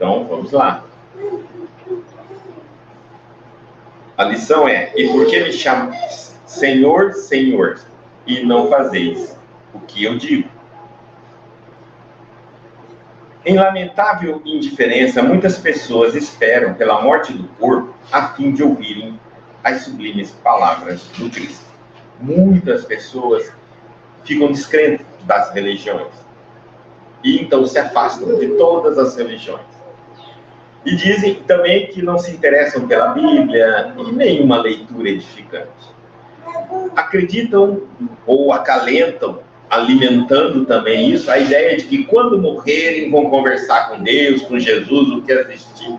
Então, vamos lá. A lição é: e por que me chamam Senhor, Senhor, e não fazeis o que eu digo? Em lamentável indiferença, muitas pessoas esperam pela morte do corpo a fim de ouvirem as sublimes palavras do Cristo. Muitas pessoas ficam descrentes das religiões e então se afastam de todas as religiões. E dizem também que não se interessam pela Bíblia e nenhuma leitura edificante. Acreditam ou acalentam, alimentando também isso, a ideia de que quando morrerem vão conversar com Deus, com Jesus, o que assistir,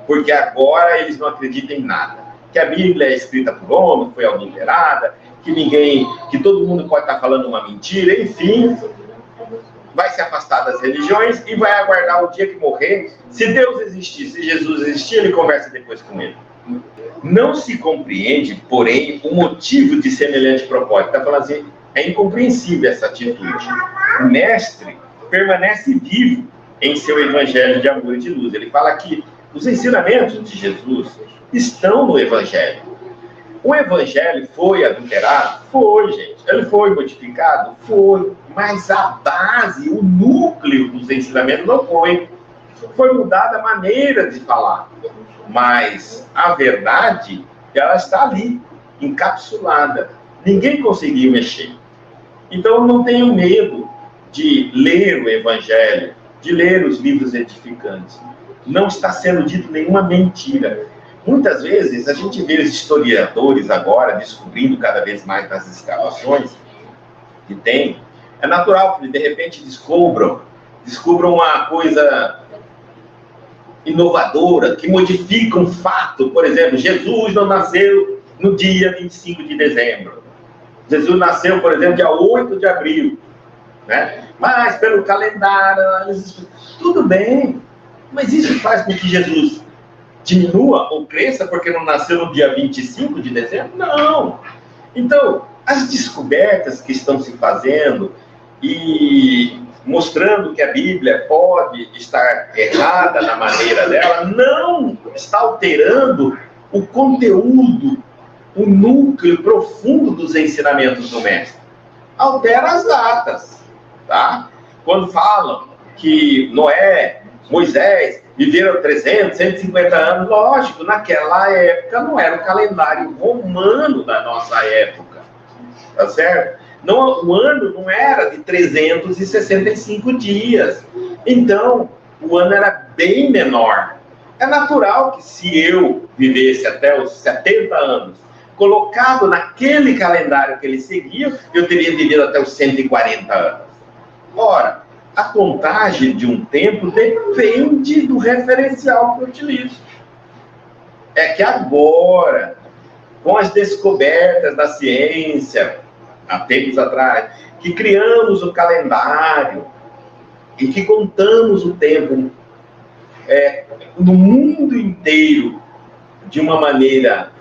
porque agora eles não acreditam em nada. Que a Bíblia é escrita por homem, foi adulterada, que todo mundo pode estar falando uma mentira, enfim, vai se afastar das religiões e vai aguardar o dia que morrer. Se Deus existir, se Jesus existir, ele conversa depois com ele. Não se compreende, porém, o motivo de semelhante propósito. Está falando assim, é incompreensível essa atitude. O mestre permanece vivo em seu evangelho de amor e de luz. Ele fala que os ensinamentos de Jesus estão no evangelho. O evangelho foi adulterado? Foi, gente. Ele foi modificado? Foi. Mas a base, o núcleo dos ensinamentos não foi. Foi mudada a maneira de falar. Mas a verdade, ela está ali, encapsulada. Ninguém conseguiu mexer. Então, não tenho medo de ler o evangelho, de ler os livros edificantes. Não está sendo dito nenhuma mentira. Muitas vezes, a gente vê os historiadores agora descobrindo cada vez mais nas escavações que tem. É natural que, de repente, descubram uma coisa inovadora, que modifica um fato. Por exemplo, Jesus não nasceu no dia 25 de dezembro. Jesus nasceu, por exemplo, dia 8 de abril. Né? Mas, pelo calendário, tudo bem. Mas isso faz com que Jesus diminua ou cresça porque não nasceu no dia 25 de dezembro? Não. Então, as descobertas que estão se fazendo e mostrando que a Bíblia pode estar errada na maneira dela, não está alterando o conteúdo, o núcleo profundo dos ensinamentos do mestre. Altera as datas, tá? Quando falam que Noé, Moisés viveram 300, 150 anos, lógico, naquela época não era o calendário romano da nossa época, tá certo? Não, o ano não era de 365 dias, então o ano era bem menor. É natural que se eu vivesse até os 70 anos, colocado naquele calendário que ele seguia, eu teria vivido até os 140 anos. Ora, a contagem de um tempo depende do referencial que eu utilizo. É que agora, com as descobertas da ciência, há tempos atrás, que criamos o calendário e que contamos o tempo no mundo inteiro de uma maneira,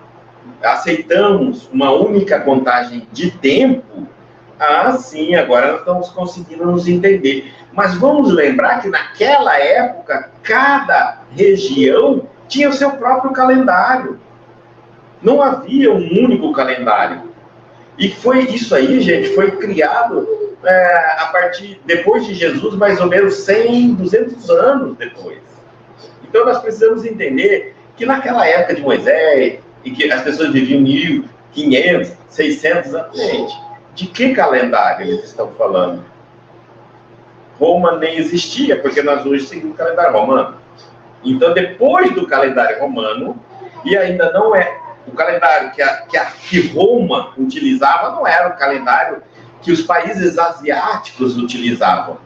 aceitamos uma única contagem de tempo, sim, agora nós estamos conseguindo nos entender. Mas vamos lembrar que naquela época, cada região tinha o seu próprio calendário. Não havia um único calendário. E foi isso aí, gente, foi criado depois de Jesus, mais ou menos 100, 200 anos depois. Então nós precisamos entender que naquela época de Moisés, em que as pessoas viviam 1500, 600 anos, gente, de que calendário eles estão falando? Roma nem existia, porque nós hoje seguimos o calendário romano. Então, depois do calendário romano, e ainda não é o calendário que Roma utilizava, não era o calendário que os países asiáticos utilizavam.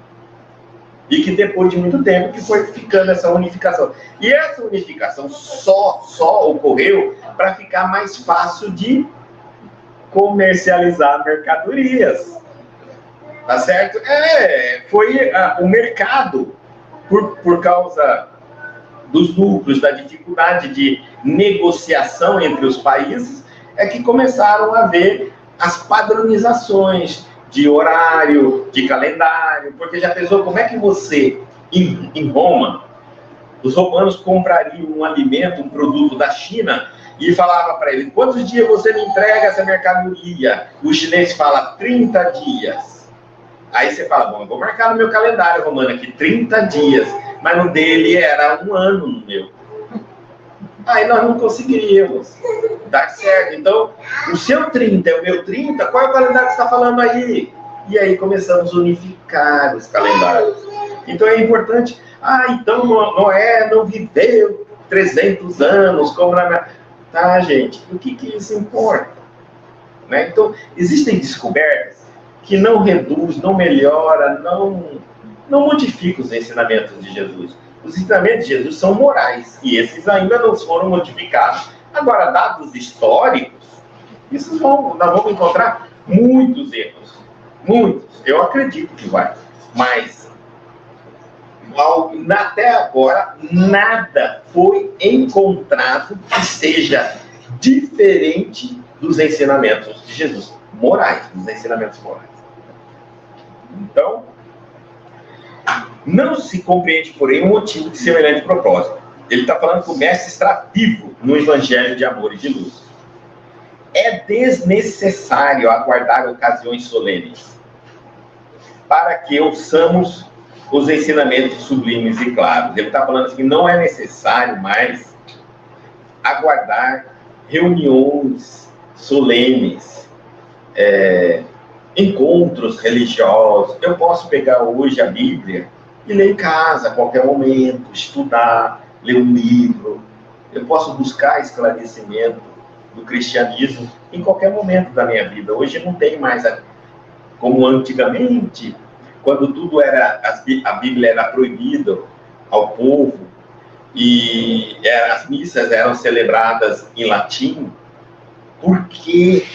E que depois de muito tempo que foi ficando essa unificação. E essa unificação só ocorreu para ficar mais fácil de comercializar mercadorias. Tá certo? Foi o mercado, por causa dos núcleos, da dificuldade de negociação entre os países, é que começaram a ver as padronizações de horário, de calendário, porque já pensou como é que você, em Roma, Os romanos comprariam um alimento, um produto da China, e falava para ele: quantos dias você me entrega essa mercadoria? O chinês fala: 30 dias. Aí você fala: bom, eu vou marcar no meu calendário romano aqui 30 dias, mas no dele era 1 ano no meu. Aí nós não conseguiríamos dar certo. Então, o seu 30 é o meu 30, qual é o calendário que você está falando aí? E aí começamos a unificar os calendários. Então é importante. Então Noé não viveu 300 anos como na... Tá, gente, o que isso importa? Né? Então, existem descobertas que não reduz, não melhora, não modifica os ensinamentos de Jesus. Os ensinamentos de Jesus são morais, e esses ainda não foram modificados. Agora, dados históricos, nós vamos encontrar muitos erros. Muitos. Eu acredito que vai. Mas, até agora, nada foi encontrado que seja diferente dos ensinamentos de Jesus. Morais, dos ensinamentos morais. Então, não se compreende, porém, um motivo de semelhante propósito. Ele está falando que o mestre está vivo no evangelho de amor e de luz. É desnecessário aguardar ocasiões solenes para que ouçamos os ensinamentos sublimes e claros. Ele está falando assim que não é necessário mais aguardar reuniões solenes, encontros religiosos. Eu posso pegar hoje a Bíblia e ler em casa, a qualquer momento, estudar, ler um livro. Eu posso buscar esclarecimento do cristianismo em qualquer momento da minha vida. Hoje não tem mais, como antigamente, quando tudo era, a Bíblia era proibida ao povo e as missas eram celebradas em latim, porque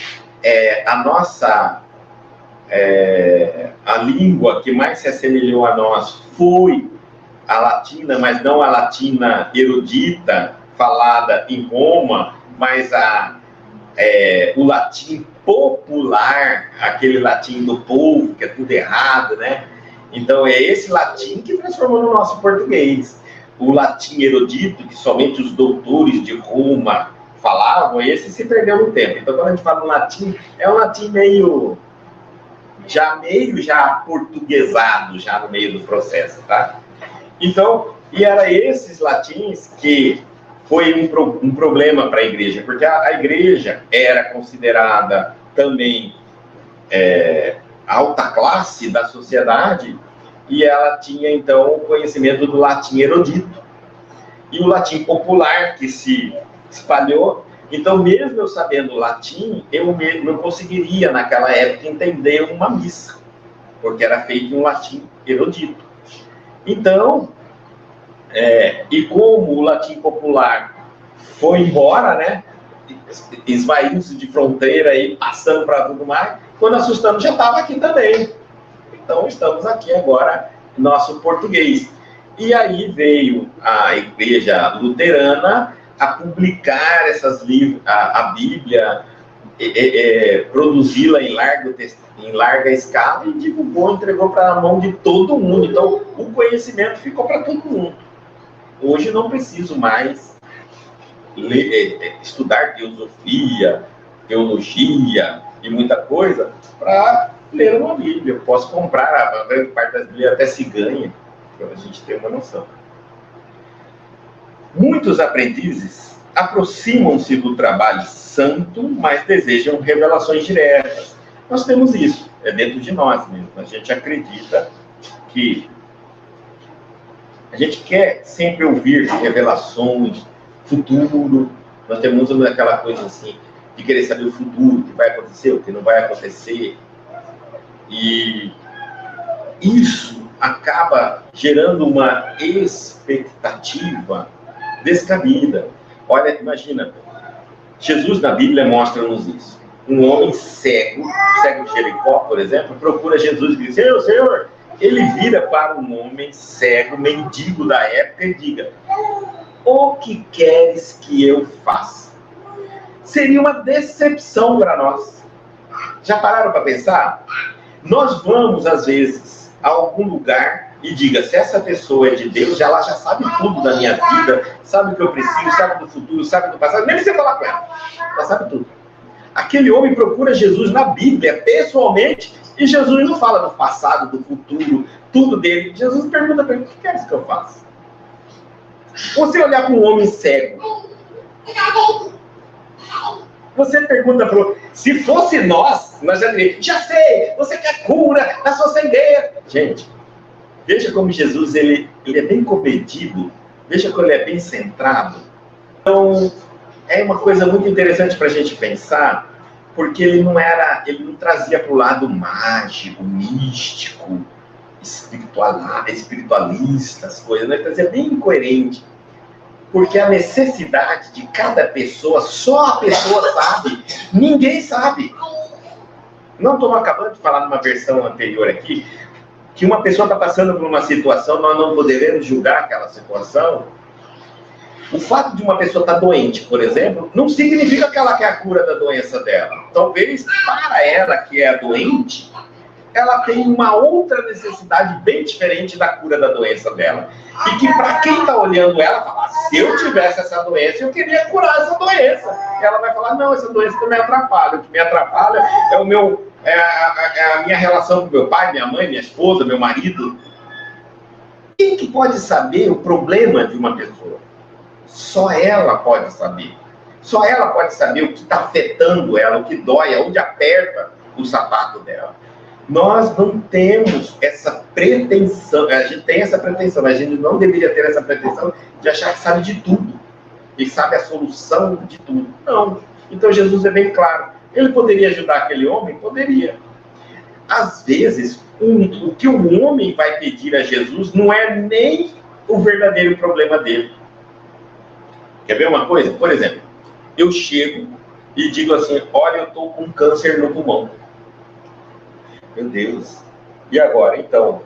a língua que mais se assemelhou a nós foi a latina, mas não a latina erudita, falada em Roma, mas o latim popular, aquele latim do povo, que é tudo errado, né? Então é esse latim que transformou no nosso português. O latim erudito, que somente os doutores de Roma falavam, esse se perdeu no tempo. Então quando a gente fala no latim, é um latim meio já portuguesado, já no meio do processo, tá? Então, e era esses latins que foi um problema para a igreja, porque a igreja era considerada também alta classe da sociedade, e ela tinha, então, o conhecimento do latim erudito. E o latim popular, que se espalhou. Então, mesmo eu sabendo latim, eu não conseguiria, naquela época, entender uma missa, porque era feito em um latim erudito. Então, e como o latim popular foi embora, né, esvaindo-se de fronteira e passando para tudo mais, quando assustamos já estava aqui também. Então, estamos aqui agora, nosso português. E aí veio a igreja luterana a publicar esses livros, a Bíblia, produzi-la em larga escala e divulgou, entregou para a mão de todo mundo. Então, o conhecimento ficou para todo mundo. Hoje não preciso mais estudar teosofia, teologia e muita coisa para ler uma Bíblia. Eu posso comprar a grande parte das Bíblias, até se ganha, para a gente ter uma noção. Muitos aprendizes aproximam-se do trabalho santo, mas desejam revelações diretas. Nós temos isso, é dentro de nós mesmo. A gente acredita que a gente quer sempre ouvir revelações, futuro. Nós temos aquela coisa assim, de querer saber o futuro, o que vai acontecer, o que não vai acontecer. E isso acaba gerando uma expectativa descabida. Olha, imagina, Jesus na Bíblia mostra-nos isso. Um homem cego de Jericó, por exemplo, procura Jesus e diz: Senhor, ele vira para um homem cego, mendigo da época, e diga: o que queres que eu faça? Seria uma decepção para nós. Já pararam para pensar? Nós vamos, às vezes, a algum lugar e diga, se essa pessoa é de Deus, ela já sabe tudo da minha vida, sabe o que eu preciso, sabe do futuro, sabe do passado, nem precisa falar com ela, ela sabe tudo. Aquele homem procura Jesus na Bíblia, pessoalmente, e Jesus não fala do passado, do futuro, tudo dele. Jesus pergunta para ele, o que queres que eu faça? Você olhar para um homem cego, você pergunta para ele, se fosse nós já diríamos, já sei, você quer cura na sua cegueira. Gente, veja como Jesus ele é bem comedido, veja como ele é bem centrado. Então, é uma coisa muito interessante para a gente pensar, porque ele não trazia para o lado mágico, místico, espiritualista, as coisas, né? Ele trazia bem incoerente. Porque a necessidade de cada pessoa, só a pessoa sabe, ninguém sabe. Não estou acabando de falar numa versão anterior aqui, que uma pessoa está passando por uma situação, nós não poderemos julgar aquela situação. O fato de uma pessoa estar doente, por exemplo, não significa que ela quer a cura da doença dela. Talvez para ela que é doente, ela tem uma outra necessidade bem diferente da cura da doença dela. E que para quem está olhando ela, fala, se eu tivesse essa doença, eu queria curar essa doença. E ela vai falar, não, essa doença não me atrapalha. O que me atrapalha é a minha relação com meu pai, minha mãe, minha esposa, meu marido. Quem que pode saber o problema de uma pessoa? Só ela pode saber. Só ela pode saber o que está afetando ela, o que dói, onde aperta o sapato dela. Nós não temos essa pretensão, a gente tem essa pretensão, mas a gente não deveria ter essa pretensão de achar que sabe de tudo, e sabe a solução de tudo. Não. Então Jesus é bem claro. Ele poderia ajudar aquele homem? Poderia. Às vezes, o que o homem vai pedir a Jesus não é nem o verdadeiro problema dele. Quer ver uma coisa? Por exemplo, eu chego e digo assim, olha, eu estou com câncer no pulmão. Meu Deus. E agora? Então,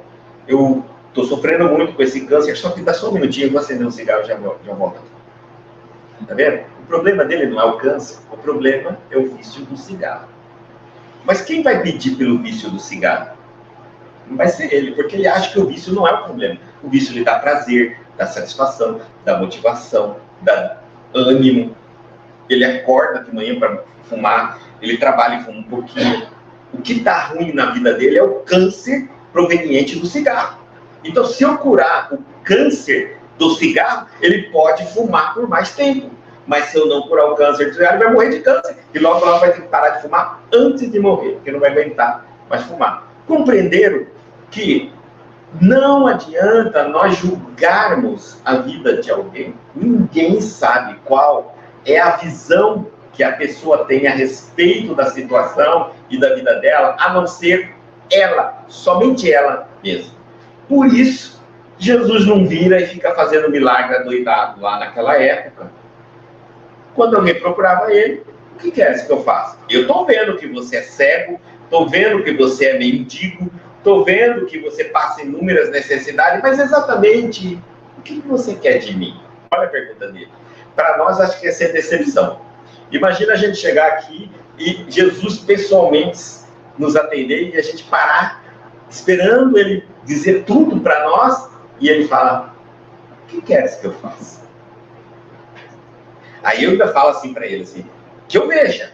eu estou sofrendo muito com esse câncer, só que dá só um minutinho, eu vou acender um cigarro e já volto. Tá vendo? O problema dele não é o câncer, o problema é o vício do cigarro. Mas quem vai pedir pelo vício do cigarro? Não vai ser ele, porque ele acha que o vício não é o problema. O vício lhe dá prazer, dá satisfação, dá motivação, dá ânimo. Ele acorda de manhã para fumar, ele trabalha e fuma um pouquinho. O que está ruim na vida dele é o câncer proveniente do cigarro. Então, se eu curar o câncer do cigarro, ele pode fumar por mais tempo. Mas se eu não curar o câncer do cigarro, ele vai morrer de câncer. E logo vai ter que parar de fumar antes de morrer, porque não vai aguentar mais fumar. Compreenderam que não adianta nós julgarmos a vida de alguém. Ninguém sabe qual é a visão que a pessoa tem a respeito da situação e da vida dela, a não ser ela, somente ela mesma. Por isso, Jesus não vira e fica fazendo milagre adoidado lá naquela época. Quando alguém procurava ele, o que queres que eu faça? Eu estou vendo que você é cego, estou vendo que você é mendigo, estou vendo que você passa inúmeras necessidades, mas exatamente o que você quer de mim? Olha a pergunta dele. Para nós, acho que ia ser decepção. Imagina a gente chegar aqui e Jesus pessoalmente nos atender e a gente parar esperando ele dizer tudo para nós e ele fala, o que queres que eu faça? Aí eu ainda falo assim para ele, assim, que eu veja.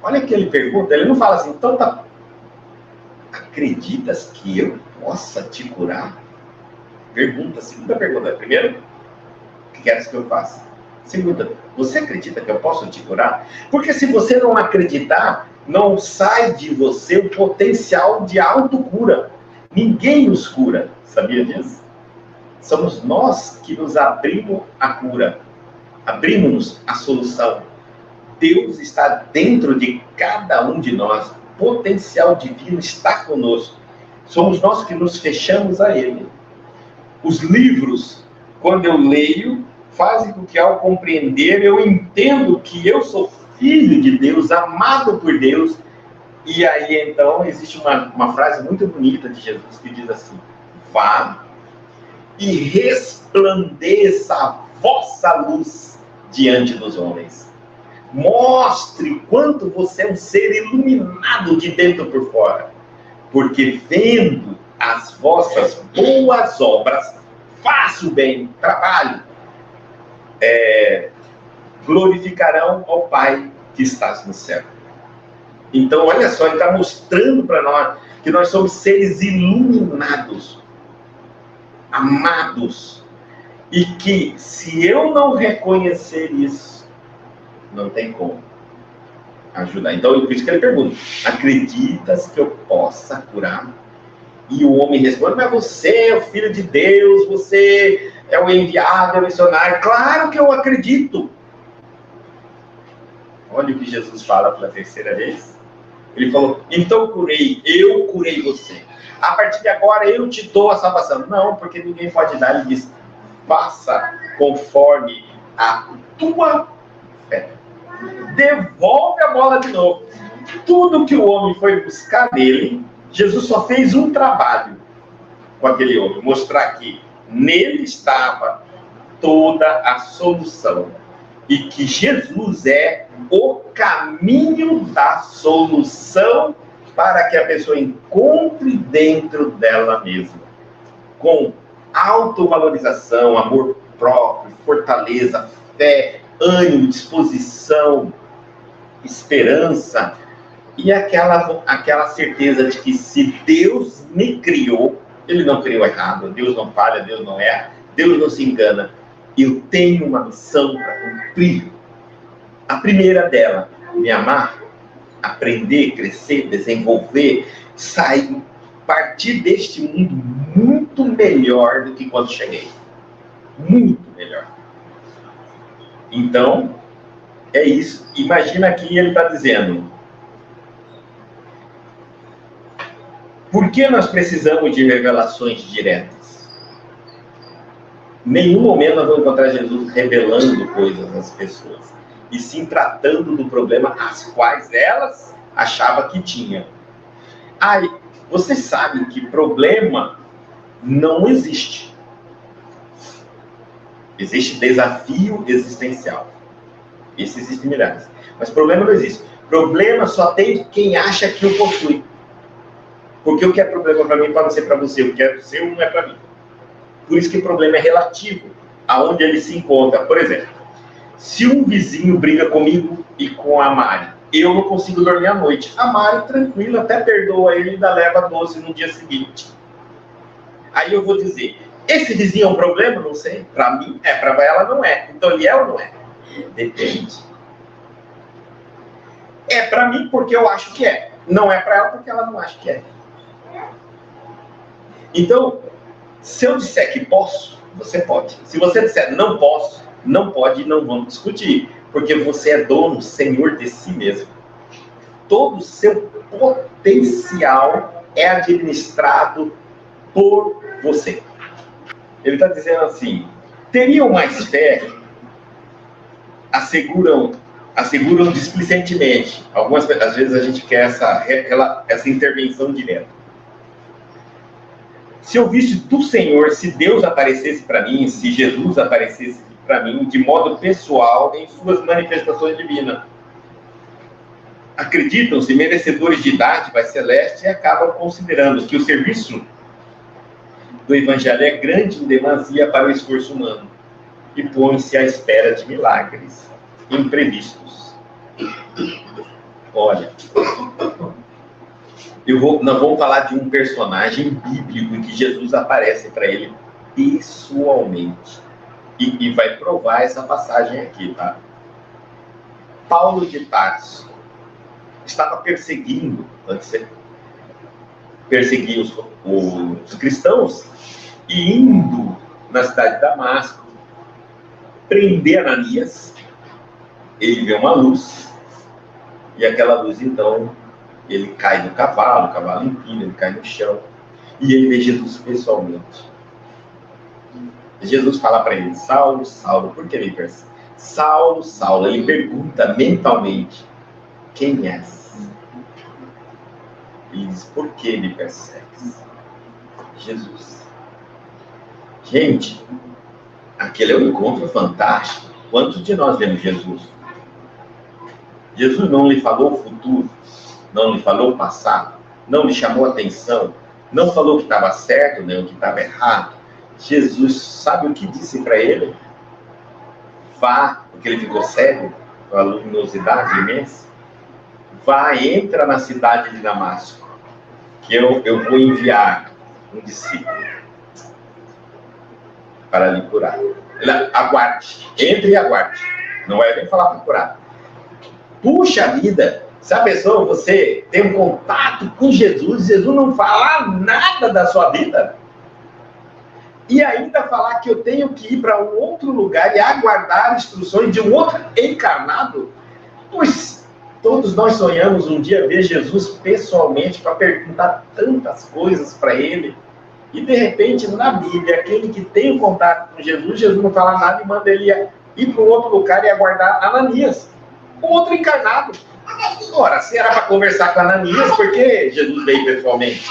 Olha que ele pergunta, ele não fala assim, então tá, acreditas que eu possa te curar? Pergunta, segunda pergunta. Primeiro, o que queres que eu faça? Segunda, você acredita que eu posso te curar? Porque se você não acreditar, não sai de você o potencial de autocura. Ninguém nos cura, sabia disso? Somos nós que nos abrimos a cura, abrimos a solução. Deus está dentro de cada um de nós, o potencial divino está conosco. Somos nós que nos fechamos a Ele. Os livros, quando eu leio, fazem com que ao compreender eu entendo que eu sou filho de Deus, amado por Deus. E aí então existe uma frase muito bonita de Jesus que diz assim, vá e resplandeça a vossa luz diante dos homens. Mostre quanto você é um ser iluminado de dentro por fora. Porque vendo as vossas boas obras, faça o bem, trabalhe, glorificarão ao Pai que estás no céu. Então, olha só, ele está mostrando para nós que nós somos seres iluminados, amados, e que se eu não reconhecer isso, não tem como ajudar. Então, por isso que ele pergunta: acreditas que eu possa curar? E o homem responde: mas você é o Filho de Deus, você é o enviado, é o missionário. Claro que eu acredito. Olha o que Jesus fala pela terceira vez. Ele falou: então eu curei você. A partir de agora eu te dou a salvação. Não, porque ninguém pode dar. Ele diz: faça conforme a tua fé. Devolve a bola de novo. Tudo que o homem foi buscar nele, Jesus só fez um trabalho com aquele homem: mostrar que nele estava toda a solução. E que Jesus é o caminho da solução para que a pessoa encontre dentro dela mesma, com autovalorização, amor próprio, fortaleza, fé, ânimo, disposição, esperança e aquela certeza de que se Deus me criou, Ele não criou errado, Deus não falha, Deus não erra, Deus não se engana. Eu tenho uma missão para cumprir. A primeira dela, me amar, aprender, crescer, desenvolver, sair, partir deste mundo muito melhor do que quando cheguei. Muito melhor. Então, é isso. Imagina aqui ele está dizendo: por que nós precisamos de revelações diretas? Em nenhum momento nós vamos encontrar Jesus revelando coisas às pessoas, e sim tratando do problema as quais elas achavam que tinham. Você sabe que problema não existe. Existe desafio existencial. Isso existe em milhares. Mas problema não existe. Problema só tem quem acha que o possui. Porque o que é problema para mim pode não ser para você. O que é seu não é para mim. Por isso que o problema é relativo aonde ele se encontra. Por exemplo, se um vizinho briga comigo e com a Mari, eu não consigo dormir à noite. A Mari, tranquila, até perdoa ele e ainda leva doce no dia seguinte. Aí eu vou dizer: esse vizinho é um problema? Não sei. Para mim é, para ela não é. Então ele é ou não é? Depende. É para mim porque eu acho que é. Não é para ela porque ela não acha que é. Então, se eu disser que posso, você pode. Se você disser não posso, não pode, não vamos discutir. Porque você é dono, senhor de si mesmo. Todo o seu potencial é administrado por você. Ele está dizendo assim: teriam mais fé, asseguram displicentemente. Às vezes a gente quer essa intervenção direta. Se eu visse do Senhor, se Deus aparecesse para mim, se Jesus aparecesse para mim, de modo pessoal, em suas manifestações divinas. Acreditam-se merecedores de dádiva celeste e acabam considerando que o serviço do Evangelho é grande em demasia para o esforço humano e põe-se à espera de milagres imprevistos. Olha, nós vamos falar de um personagem bíblico em que Jesus aparece para ele pessoalmente. E vai provar essa passagem aqui, tá? Paulo de Tarso estava perseguindo os cristãos e indo na cidade de Damasco prender Ananias. Ele vê uma luz e aquela luz, então, ele cai do cavalo, o cavalo empina, ele cai no chão e ele vê Jesus pessoalmente. Jesus fala para ele: Saulo, Saulo, por que me persegue? Saulo, Saulo, ele pergunta mentalmente: quem és? Ele diz: por que me persegues? Jesus. Gente, aquele é um encontro fantástico. Quantos de nós vemos Jesus? Jesus não lhe falou o futuro, não lhe falou o passado, não lhe chamou a atenção, não falou que estava certo, nem o que estava errado. Jesus, sabe o que disse para ele? Vá, porque ele ficou cego, com a luminosidade imensa. Vá, entra na cidade de Damasco, que eu vou enviar um discípulo para lhe curar. Aguarde, entre e aguarde. Não é nem falar para curar. Puxa vida, se a pessoa, você tem um contato com Jesus, Jesus não fala nada da sua vida, e ainda falar que eu tenho que ir para um outro lugar e aguardar instruções de um outro encarnado, pois todos nós sonhamos um dia ver Jesus pessoalmente para perguntar tantas coisas para ele, e de repente na Bíblia, aquele que tem um contato com Jesus, Jesus não fala nada e manda ele ir para um outro lugar e aguardar Ananias, outro encarnado. Ora, se era para conversar com Ananias, por que Jesus veio pessoalmente?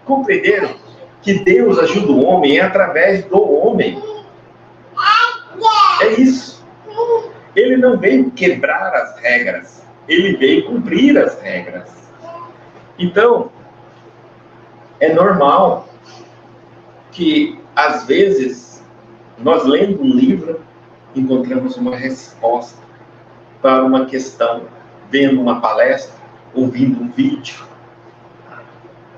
Compreenderam que Deus ajuda o homem através do homem? É isso. Ele não veio quebrar as regras, ele veio cumprir as regras. Então, é normal que, às vezes, nós lendo um livro, encontramos uma resposta para uma questão, vendo uma palestra, ouvindo um vídeo,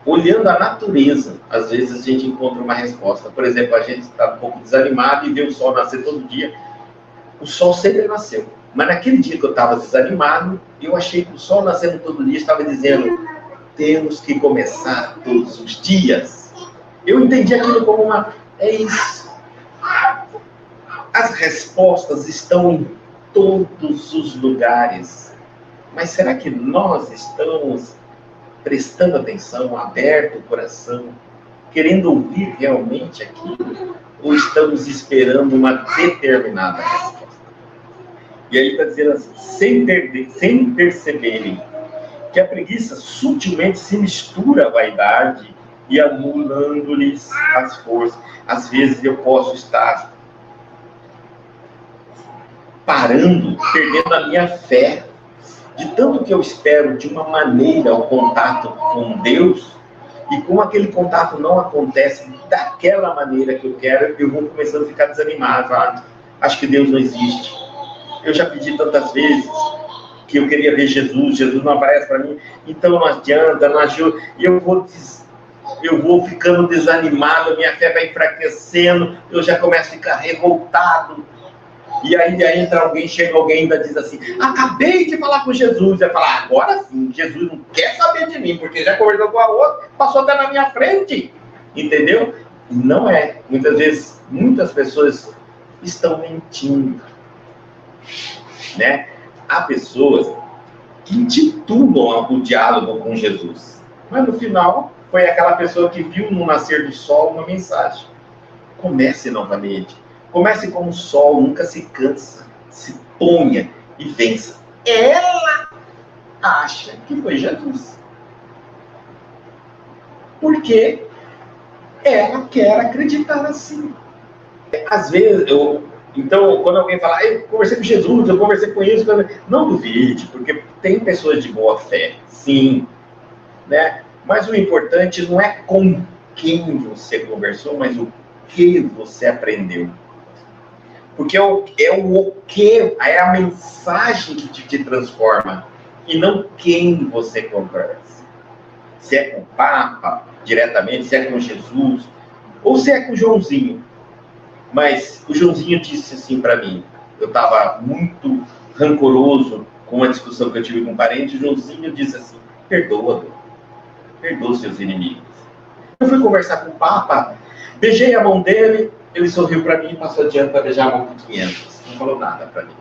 olhando a natureza. Às vezes a gente encontra uma resposta. Por exemplo, a gente está um pouco desanimado e vê o sol nascer todo dia. O sol sempre nasceu. Mas naquele dia que eu estava desanimado, eu achei que o sol nascendo todo dia estava dizendo: temos que começar todos os dias. Eu entendi aquilo como uma... É isso. As respostas estão em todos os lugares. Mas será que nós estamos prestando atenção, aberto o coração, querendo ouvir realmente aquilo? Ou estamos esperando uma determinada resposta? E aí está dizendo assim, sem perceberem que a preguiça sutilmente se mistura à vaidade e anulando-lhes as forças. Às vezes eu posso estar parando, perdendo a minha fé, de tanto que eu espero de uma maneira o contato com Deus, e como aquele contato não acontece daquela maneira que eu quero, eu vou começando a ficar desanimado. Acho que Deus não existe. Eu já pedi tantas vezes que eu queria ver Jesus, Jesus não aparece para mim, então não adianta, não ajuda, e eu vou ficando desanimado, minha fé vai enfraquecendo, eu já começo a ficar revoltado. E aí entra alguém, chega alguém e ainda diz assim: acabei de falar com Jesus. Vai falar: agora sim, Jesus não quer saber de mim, porque já conversou com a outra, passou até na minha frente. Entendeu? E não é. Muitas vezes, muitas pessoas estão mentindo. Né? Há pessoas que intitulam o diálogo com Jesus, mas no final foi aquela pessoa que viu no nascer do sol uma mensagem. Comece novamente. Comece como o sol, nunca se cansa, se ponha e vença. Ela acha que foi Jesus. Porque ela quer acreditar assim. Às vezes, então, quando alguém fala: eu conversei com Jesus, eu conversei com isso, não duvide, porque tem pessoas de boa fé, sim, né? Mas o importante não é com quem você conversou, mas o que você aprendeu. Porque é o que, é a mensagem que te transforma, e não quem você conversa. Se é com o Papa, diretamente, se é com Jesus, ou se é com o Joãozinho. Mas o Joãozinho disse assim para mim, eu estava muito rancoroso com uma discussão que eu tive com um parente, o Joãozinho disse assim: perdoa seus inimigos. Eu fui conversar com o Papa, beijei a mão dele, ele sorriu para mim e passou adiante para beijar a mão de 500. Não falou nada para mim.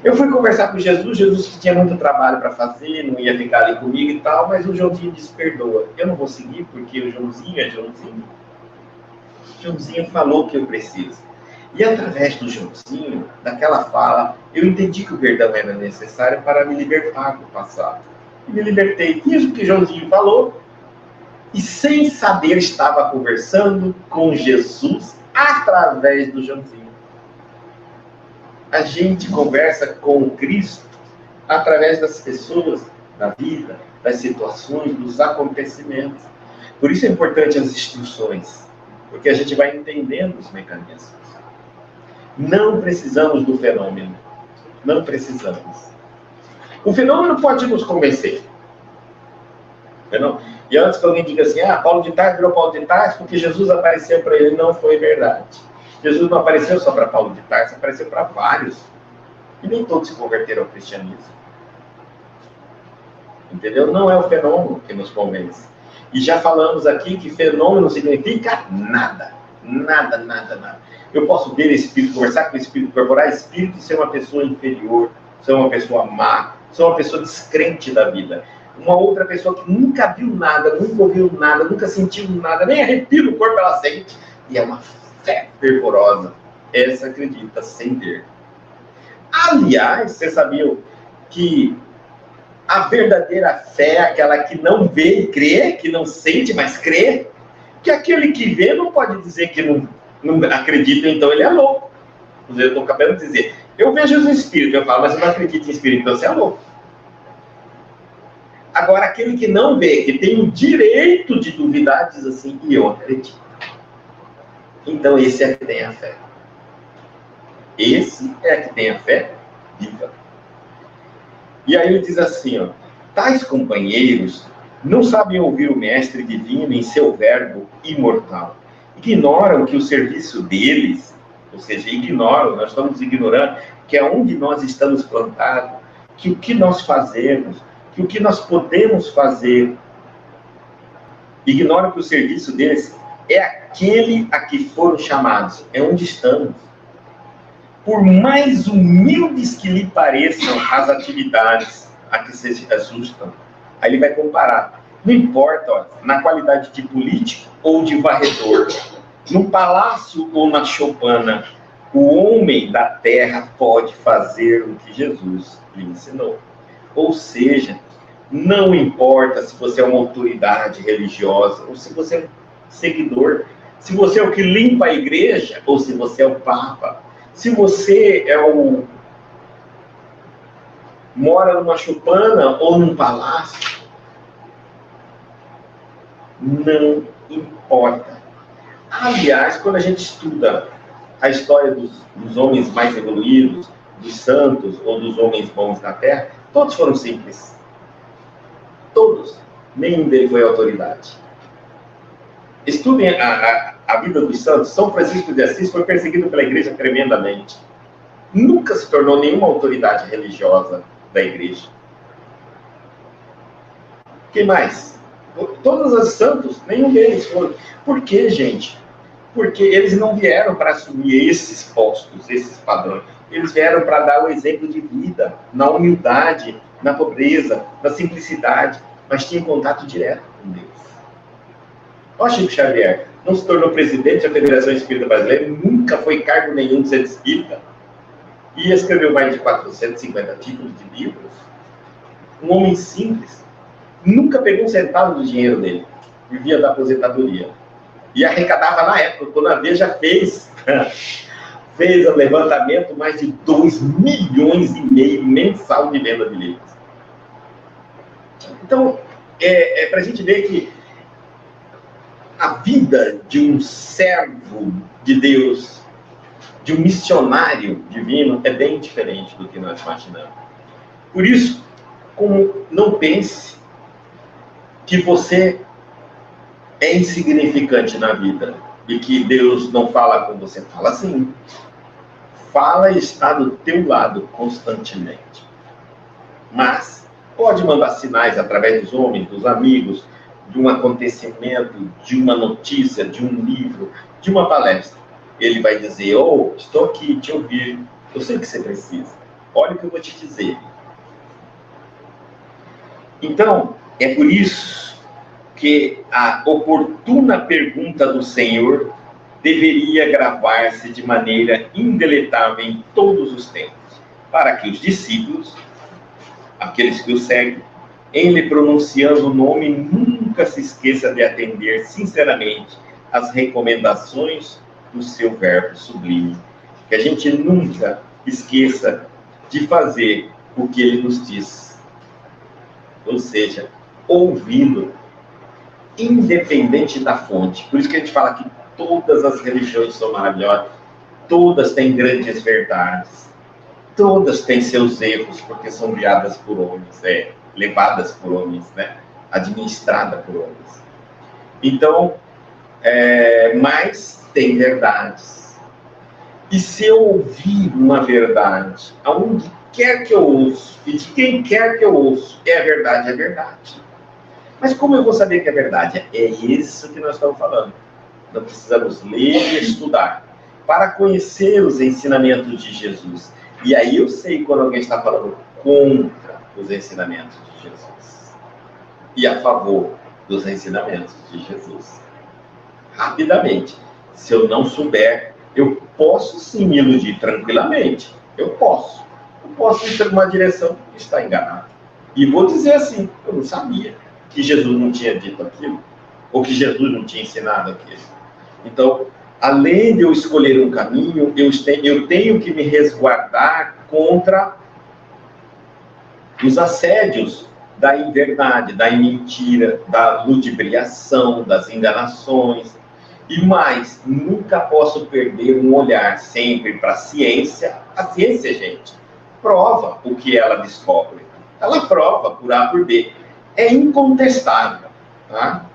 Eu fui conversar com Jesus que tinha muito trabalho para fazer, não ia ficar ali comigo e tal, mas o Joãozinho disse: perdoa. Eu não vou seguir porque o Joãozinho é Joãozinho. O Joãozinho falou o que eu preciso. E através do Joãozinho, daquela fala, eu entendi que o perdão era necessário para me libertar do passado. E me libertei. Fiz o que o Joãozinho falou, e sem saber estava conversando com Jesus através do Joãozinho. A gente conversa com Cristo através das pessoas, da vida, das situações, dos acontecimentos. Por isso é importante as instruções, porque a gente vai entendendo os mecanismos. Não precisamos do fenômeno. Não precisamos. O fenômeno pode nos convencer. Não? E antes que alguém diga assim, Paulo de Tarso virou Paulo de Tarso porque Jesus apareceu para ele, não foi verdade. Jesus não apareceu só para Paulo de Tarso, apareceu para vários. E nem todos se converteram ao cristianismo. Entendeu? Não é o fenômeno que nos convence. E já falamos aqui que fenômeno significa nada. Nada, nada, nada. Eu posso ver espírito, conversar com o espírito, incorporar espírito e ser uma pessoa inferior, ser uma pessoa má, ser uma pessoa descrente da vida. Uma outra pessoa que nunca viu nada, nunca ouviu nada, nunca sentiu nada, nem arrepio no corpo ela sente. E é uma fé fervorosa. Essa acredita sem ver. Aliás, você sabia que a verdadeira fé é aquela que não vê e crê, que não sente, mas crê? Que aquele que vê não pode dizer que não acredita, então ele é louco. Eu estou acabando de dizer, eu vejo os espíritos, eu falo, mas eu não acredito em espírito, então você é louco. Agora, aquele que não vê, que tem o direito de duvidar, diz assim, e eu acredito. Então esse é que tem a fé. Esse é que tem a fé viva. E aí ele diz assim, tais companheiros não sabem ouvir o Mestre Divino em seu verbo imortal. Ignoram que o serviço deles, ou seja, ignoram, nós estamos ignorando, que é onde nós estamos plantados, que o que nós fazemos, que o que nós podemos fazer, ignoram que o serviço deles é aquele a que foram chamados, é onde estamos. Por mais humildes que lhe pareçam as atividades a que se ajustam, aí ele vai comparar. Não importa, na qualidade de político ou de varredor, no palácio ou na choupana, o homem da terra pode fazer o que Jesus lhe ensinou. Ou seja, não importa se você é uma autoridade religiosa ou se você é um seguidor, se você é o que limpa a igreja ou se você é o Papa, se você mora numa choupana ou num palácio, não importa. Aliás, quando a gente estuda a história dos homens mais evoluídos, dos santos ou dos homens bons da Terra, todos foram simples. Todos. Nenhum deles foi autoridade. Estudem a vida dos santos. São Francisco de Assis foi perseguido pela igreja tremendamente. Nunca se tornou nenhuma autoridade religiosa da igreja. Quem mais? Todos os santos, nenhum deles foi. Por quê, gente? Porque eles não vieram para assumir esses postos, esses padrões. Eles vieram para dar o exemplo de vida, na humildade, na pobreza, na simplicidade, mas tinham contato direto com Deus. Ó, Chico Xavier, não se tornou presidente da Federação Espírita Brasileira, nunca foi cargo nenhum de ser espírita, e escreveu mais de 450 títulos de livros. Um homem simples, nunca pegou um centavo do dinheiro dele, vivia da aposentadoria. E arrecadava na época, quando a Veja fez o levantamento, mais de 2,5 milhões mensal de venda de livros. Então, é para a gente ver que a vida de um servo de Deus, de um missionário divino, é bem diferente do que nós imaginamos. Por isso, não pense que você é insignificante na vida e que Deus não fala com você. Fala sim. Fala e está do teu lado constantemente. Mas pode mandar sinais através dos homens, dos amigos, de um acontecimento, de uma notícia, de um livro, de uma palestra. Ele vai dizer, estou aqui, te ouvir, eu sei o que você precisa. Olha o que eu vou te dizer. Então, é por isso que a oportuna pergunta do Senhor deveria gravar-se de maneira indeletável em todos os tempos, para que os discípulos, aqueles que o seguem, em lhe pronunciando o nome, nunca se esqueça de atender sinceramente às recomendações do seu verbo sublime. Que a gente nunca esqueça de fazer o que ele nos diz. Ou seja, ouvindo. independente da fonte. Por isso que a gente fala que todas as religiões são maravilhosas, todas têm grandes verdades, todas têm seus erros, porque são guiadas por homens, levadas por homens, né? Administradas por homens. Então, mas tem verdades. E se eu ouvir uma verdade, aonde quer que eu ouço, e de quem quer que eu ouço, é verdade, é verdade. Mas como eu vou saber que é verdade? É isso que nós estamos falando. Nós precisamos ler e estudar para conhecer os ensinamentos de Jesus. E aí eu sei quando alguém está falando contra os ensinamentos de Jesus e a favor dos ensinamentos de Jesus. Rapidamente. Se eu não souber, eu posso sim me iludir tranquilamente. Eu posso ir para uma direção e estar enganado. E vou dizer assim, eu não sabia que Jesus não tinha dito aquilo, ou que Jesus não tinha ensinado aquilo. Então, além de eu escolher um caminho, eu tenho que me resguardar contra os assédios da inverdade, da mentira, da ludibriação, das enganações. E mais, nunca posso perder um olhar sempre para a ciência. A ciência, gente, prova o que ela descobre. Ela prova por A por B. É incontestável. Tá?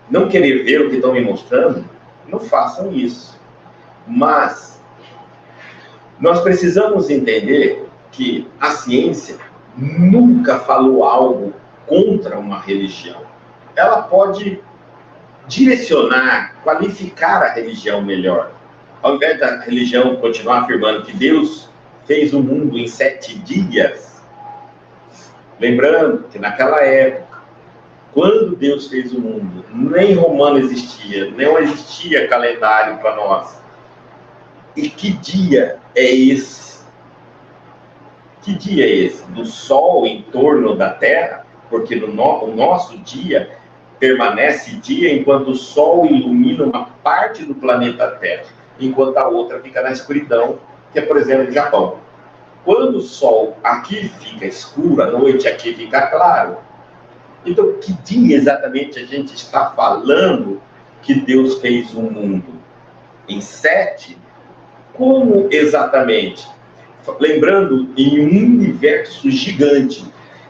Não querer ver o que estão me mostrando, não façam isso. Mas nós precisamos entender que a ciência nunca falou algo contra uma religião. Ela pode direcionar, qualificar a religião melhor. Ao invés da religião continuar afirmando que Deus fez o mundo em 7 dias, lembrando que naquela época, quando Deus fez o mundo, nem romano existia, não existia calendário para nós. E que dia é esse? Que dia é esse? Do Sol em torno da Terra? Porque o nosso dia permanece dia enquanto o Sol ilumina uma parte do planeta Terra, enquanto a outra fica na escuridão, que é, por exemplo, o Japão. Quando o Sol aqui fica escuro, a noite aqui fica claro. Então, que dia exatamente a gente está falando que Deus fez o mundo? Em 7? Como exatamente? Lembrando, em um universo gigante,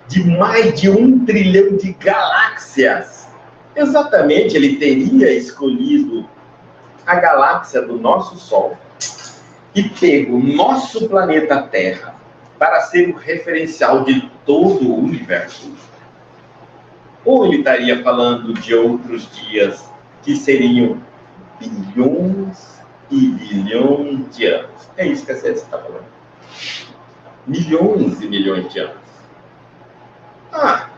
de mais de 1 trilhão de galáxias, exatamente ele teria escolhido a galáxia do nosso Sol e pego o nosso planeta Terra para ser o referencial de todo o universo. Ou ele estaria falando de outros dias que seriam bilhões e bilhões de anos. É isso que a ciência está falando. Milhões e milhões de anos. Ah,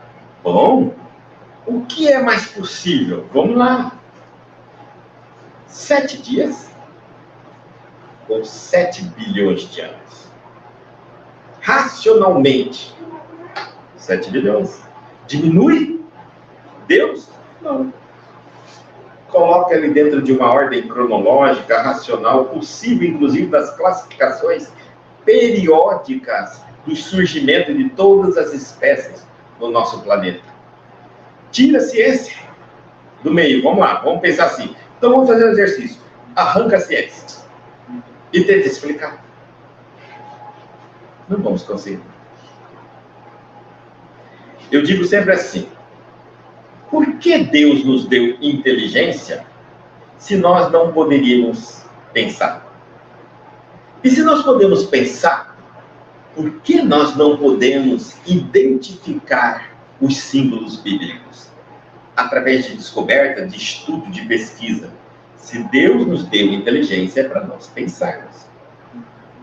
bom. O que é mais possível? Vamos lá. 7 dias? Ou 7 bilhões de anos? Racionalmente, 7 bilhões. Diminui? Deus? Não. Coloca ele dentro de uma ordem cronológica, racional, possível, inclusive, das classificações periódicas do surgimento de todas as espécies no nosso planeta. Tira a ciência do meio. Vamos lá, vamos pensar assim. Então, vamos fazer um exercício. Arranca a ciência e tenta explicar. Não vamos conseguir. Eu digo sempre assim. Por que Deus nos deu inteligência se nós não poderíamos pensar? E se nós podemos pensar, por que nós não podemos identificar os símbolos bíblicos? Através de descoberta, de estudo, de pesquisa. Se Deus nos deu inteligência, é para nós pensarmos.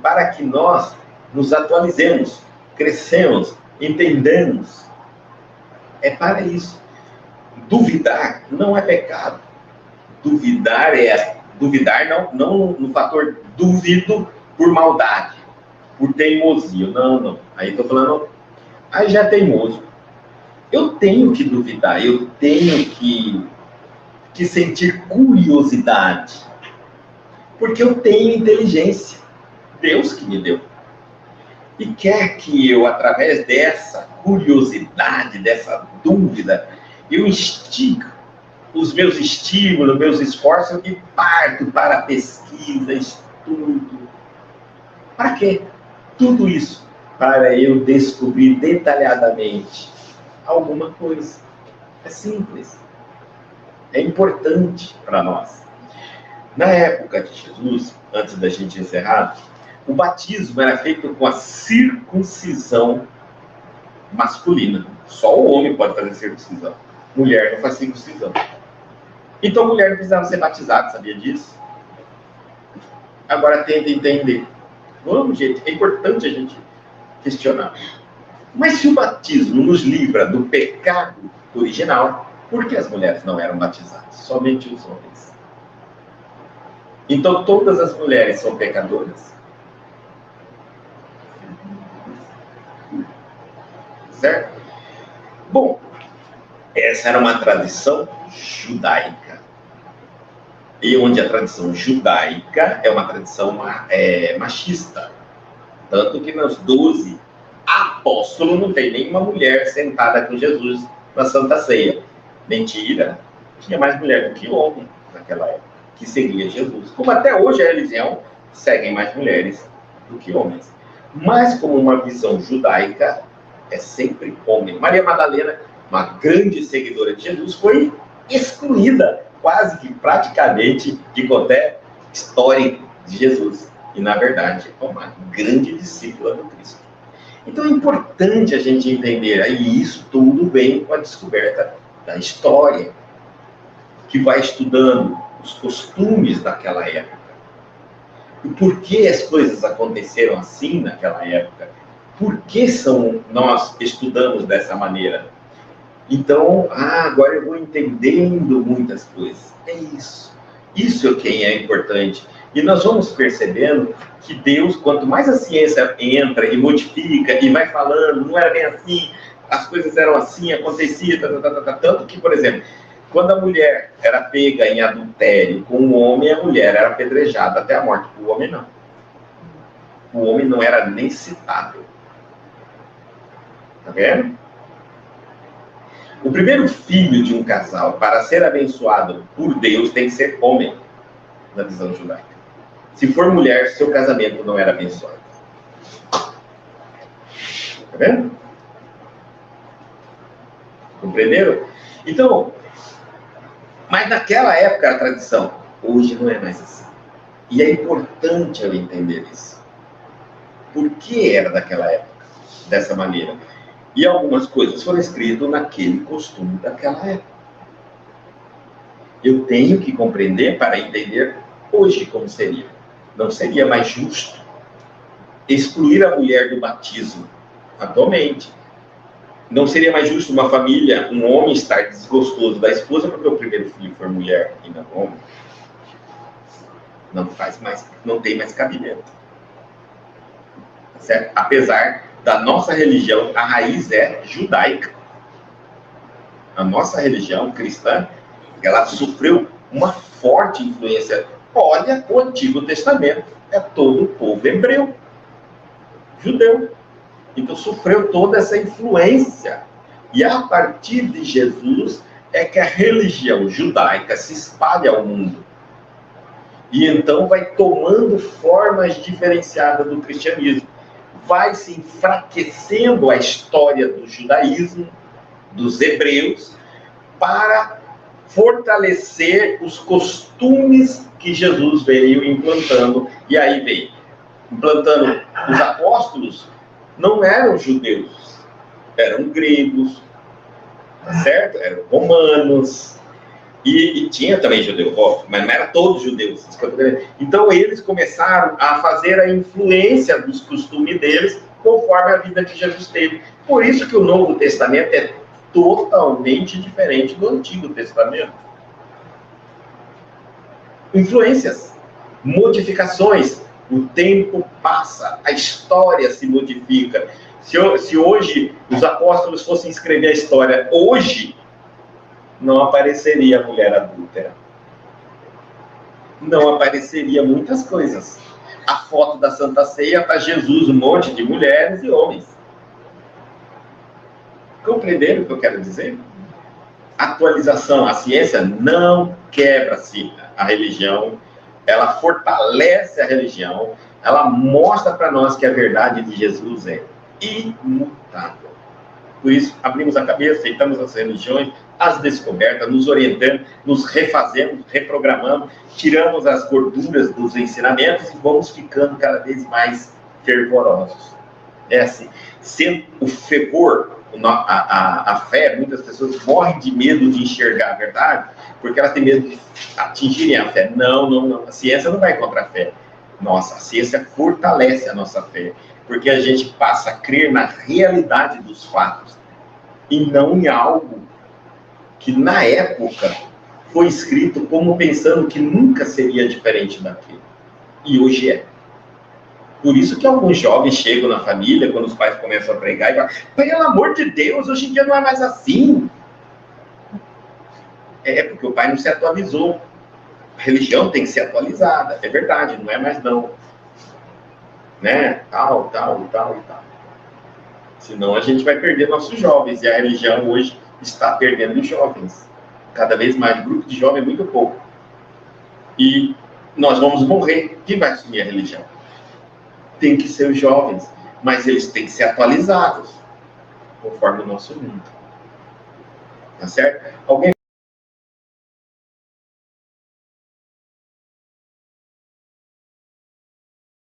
Para que nós nos atualizemos, crescemos, entendamos. É para isso. Duvidar não é pecado. Duvidar não no fator duvido por maldade, por teimosia. Não. Aí estou falando, aí já é teimoso. Eu tenho que duvidar, eu tenho que sentir curiosidade, porque eu tenho inteligência. Deus que me deu. E quer que eu, através dessa curiosidade, dessa dúvida, eu instigo os meus estímulos, meus esforços, eu me parto para pesquisa, estudo. Para quê? Tudo isso para eu descobrir detalhadamente alguma coisa. É simples. É importante para nós. Na época de Jesus, antes da gente encerrar, o batismo era feito com a circuncisão masculina. Só o homem pode fazer circuncisão. Mulher não faz circuncisão. Então, a mulher não precisava ser batizada, sabia disso? Agora tenta entender. Vamos, gente, é importante a gente questionar. Mas se o batismo nos livra do pecado original, por que as mulheres não eram batizadas? Somente os homens. Então, todas as mulheres são pecadoras? Certo? Bom, essa era uma tradição judaica. E onde a tradição judaica é uma tradição machista. Tanto que nos 12 apóstolos não tem nenhuma mulher sentada com Jesus na Santa Ceia. Mentira. Tinha mais mulher do que homem naquela época, que seguia Jesus. Como até hoje a religião seguem mais mulheres do que homens. Mas como uma visão judaica, é sempre homem. Maria Madalena, uma grande seguidora de Jesus, foi excluída quase que praticamente de qualquer história de Jesus. E, na verdade, é uma grande discípula do Cristo. Então, é importante a gente entender, aí isso tudo vem com a descoberta da história, que vai estudando os costumes daquela época. E por que as coisas aconteceram assim naquela época? Por que nós estudamos dessa maneira? Então, agora eu vou entendendo muitas coisas. É isso. Isso é quem é importante. E nós vamos percebendo que Deus, quanto mais a ciência entra e modifica e vai falando, não era bem assim, as coisas eram assim, acontecia, tanto que, por exemplo, quando a mulher era pega em adultério com o homem, a mulher era apedrejada até a morte. O homem não. O homem não era nem citado. Tá vendo? O primeiro filho de um casal, para ser abençoado por Deus, tem que ser homem, na visão judaica. Se for mulher, seu casamento não era abençoado. Tá vendo? Compreenderam? Então, mas naquela época era a tradição. Hoje não é mais assim. E é importante eu entender isso. Por que era daquela época? Dessa maneira. E algumas coisas foram escritas naquele costume daquela época. Eu tenho que compreender para entender hoje como seria. Não seria mais justo excluir a mulher do batismo atualmente. Não seria mais justo uma família, um homem estar desgostoso da esposa porque o primeiro filho for mulher e não homem. Não faz mais, não tem mais cabimento. Certo? Apesar da nossa religião, a raiz é judaica. A nossa religião cristã, ela sofreu uma forte influência. Olha, o Antigo Testamento é todo o povo hebreu, judeu. Então sofreu toda essa influência. E a partir de Jesus é que a religião judaica se espalha ao mundo. E então vai tomando formas diferenciadas do cristianismo. Vai se enfraquecendo a história do judaísmo, dos hebreus, para fortalecer os costumes que Jesus veio implantando. E aí veio implantando os apóstolos, não eram judeus, eram gregos, tá certo? Eram romanos, e tinha também judeu, mas não eram todos judeus. Então eles começaram a fazer a influência dos costumes deles conforme a vida que Jesus teve. Por isso que o Novo Testamento é totalmente diferente do Antigo Testamento. Influências, modificações. O tempo passa, a história se modifica. Se hoje os apóstolos fossem escrever a história hoje, não apareceria a mulher adúltera. Não apareceria muitas coisas. A foto da Santa Ceia está Jesus, um monte de mulheres e homens. Compreenderam o que eu quero dizer? atualização. A ciência não quebra-se a religião, ela fortalece a religião, ela mostra para nós que a verdade de Jesus é imutável. Por isso, abrimos a cabeça, aceitamos as religiões, as descobertas, nos orientamos, nos refazemos, reprogramamos, tiramos as gorduras dos ensinamentos e vamos ficando cada vez mais fervorosos. É assim, sendo o fervor, a fé, muitas pessoas morrem de medo de enxergar a verdade, porque elas têm medo de atingirem a fé. Não, a ciência não vai contra a fé. Nossa, a ciência fortalece a nossa fé, porque a gente passa a crer na realidade dos fatos, e não em algo que na época foi escrito como pensando que nunca seria diferente daquilo. E hoje é. Por isso que alguns jovens chegam na família, quando os pais começam a pregar, e falam, pelo amor de Deus, hoje em dia não é mais assim. É porque o pai não se atualizou. A religião tem que ser atualizada, é verdade, não é mais não. Né? Tal. Senão a gente vai perder nossos jovens, e a religião hoje está perdendo os jovens. Cada vez mais, o grupo de jovens é muito pouco. E nós vamos morrer. Quem vai assumir a religião? Tem que ser os jovens, mas eles têm que ser atualizados, conforme o nosso mundo. Tá certo? Alguém